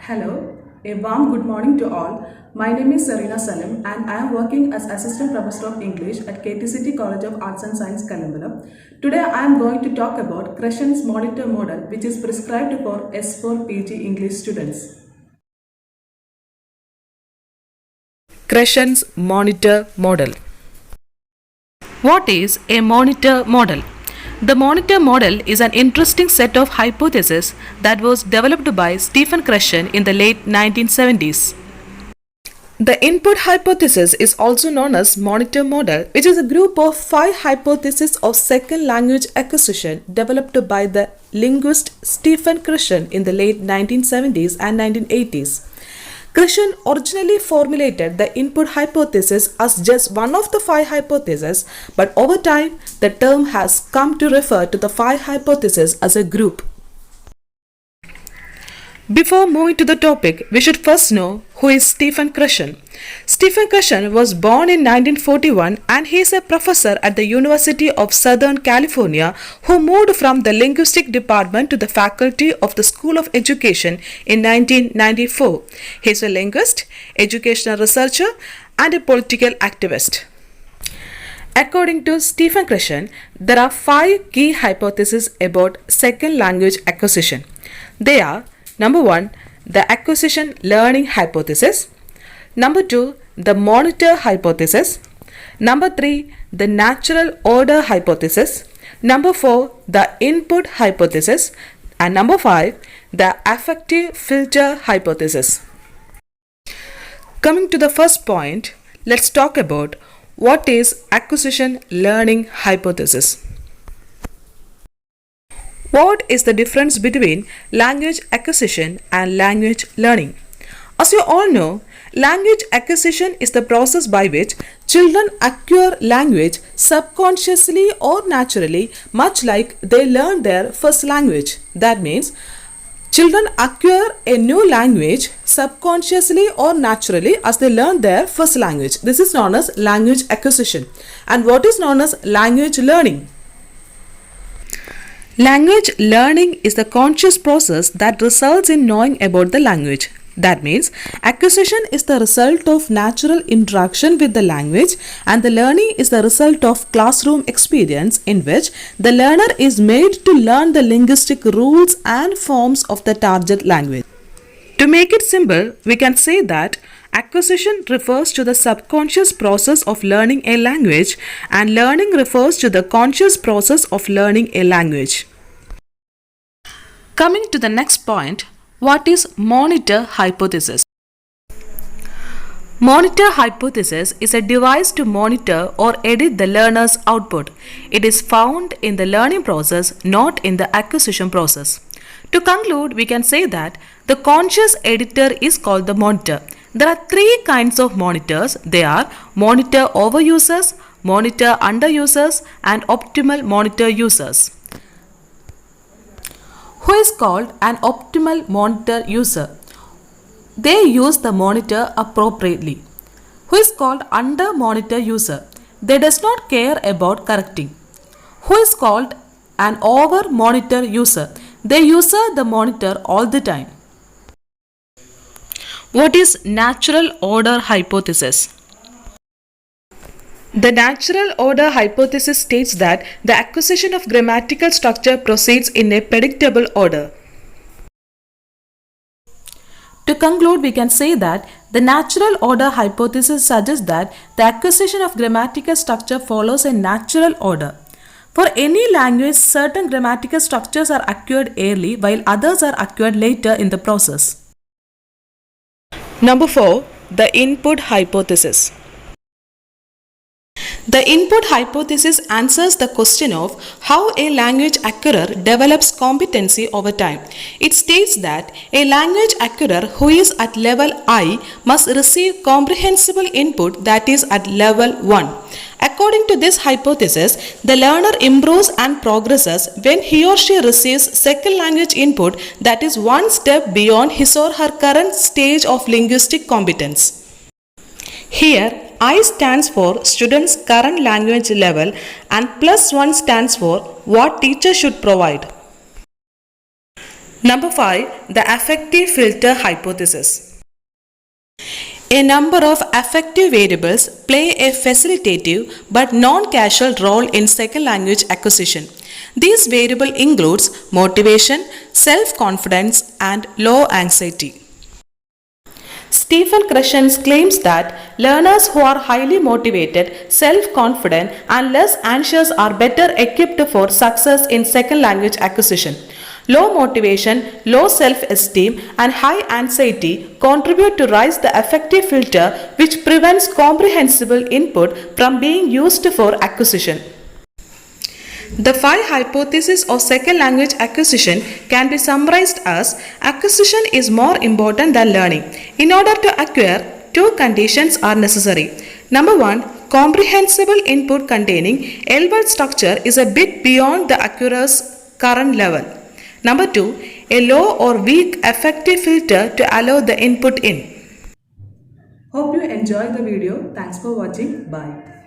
Hello, a warm good morning to all. My name is Serena Salim and I am working as Assistant Professor of English at KTCT College of Arts and Science, Kalambala. Today I am going to talk about Crescent's monitor model which is prescribed for S4 PG English students. Crescent's monitor model. What is a monitor model? The monitor model is an interesting set of hypotheses that was developed by Stephen Crescent in the late 1970s. The input hypothesis is also known as monitor model, which is a group of 5 hypotheses of second language acquisition developed by the linguist Stephen Crescent in the late 1970s and 1980s. Crescent originally formulated the input hypothesis as just one of the 5 hypotheses, but over time the term has come to refer to the 5 hypotheses as a group. Before moving to the topic, we should first know who is Stephen Crescent. Stephen Crescent was born in 1941 and he is a professor at the University of Southern California who moved from the linguistic department to the faculty of the School of Education in 1994. He is a linguist, educational researcher, and a political activist. According to Stephen Crescent, there are 5 key hypotheses about second language acquisition. They are: Number 1, the acquisition learning hypothesis. Number 2, the monitor hypothesis. Number 3, the natural order hypothesis. Number 4, the input hypothesis. And number 5, the affective filter hypothesis. Coming to the first point, let's talk about what is acquisition learning hypothesis. What is the difference between language acquisition and language learning? As you all know, language acquisition is the process by which children acquire language subconsciously or naturally, much like they learn their first language. That means, children acquire a new language subconsciously or naturally as they learn their first language. This is known as language acquisition. And what is known as language learning? Language learning is the conscious process that results in knowing about the language. That means, acquisition is the result of natural interaction with the language and the learning is the result of classroom experience in which the learner is made to learn the linguistic rules and forms of the target language. To make it simple, we can say that acquisition refers to the subconscious process of learning a language and learning refers to the conscious process of learning a language. Coming to the next point, what is monitor hypothesis? Monitor hypothesis is a device to monitor or edit the learner's output. It is found in the learning process, not in the acquisition process. To conclude, we can say that the conscious editor is called the monitor. There are 3 kinds of monitors. They are monitor over users, monitor under users, and optimal monitor users. Who is called an optimal monitor user? They use the monitor appropriately. Who is called under monitor user? They does not care about correcting. Who is called an over monitor user? They use the monitor all the time. What is natural order hypothesis? The natural order hypothesis states that the acquisition of grammatical structure proceeds in a predictable order. To conclude, we can say that the natural order hypothesis suggests that the acquisition of grammatical structure follows a natural order. For any language, certain grammatical structures are acquired early while others are acquired later in the process. Number 4, the input hypothesis. The input hypothesis answers the question of how a language acquirer develops competency over time. It states that a language acquirer who is at level I must receive comprehensible input that is at level 1. According to this hypothesis, the learner improves and progresses when he or she receives second language input that is one step beyond his or her current stage of linguistic competence. Here, I stands for student's current language level and +1 stands for what teacher should provide. Number 5. The affective filter hypothesis. A number of affective variables play a facilitative but non-causal role in second language acquisition. These variables includes motivation, self-confidence, and low anxiety. Stephen Krashen claims that learners who are highly motivated, self-confident, and less anxious are better equipped for success in second language acquisition. Low motivation, low self-esteem, and high anxiety contribute to raise the affective filter, which prevents comprehensible input from being used for acquisition. The 5 hypotheses of second language acquisition can be summarized as: acquisition is more important than learning. In order to acquire, 2 conditions are necessary. Number 1, comprehensible input containing L-word structure is a bit beyond the acquirer's current level. Number 2, a low or weak affective filter to allow the input in. Hope you enjoyed the video. Thanks for watching. Bye.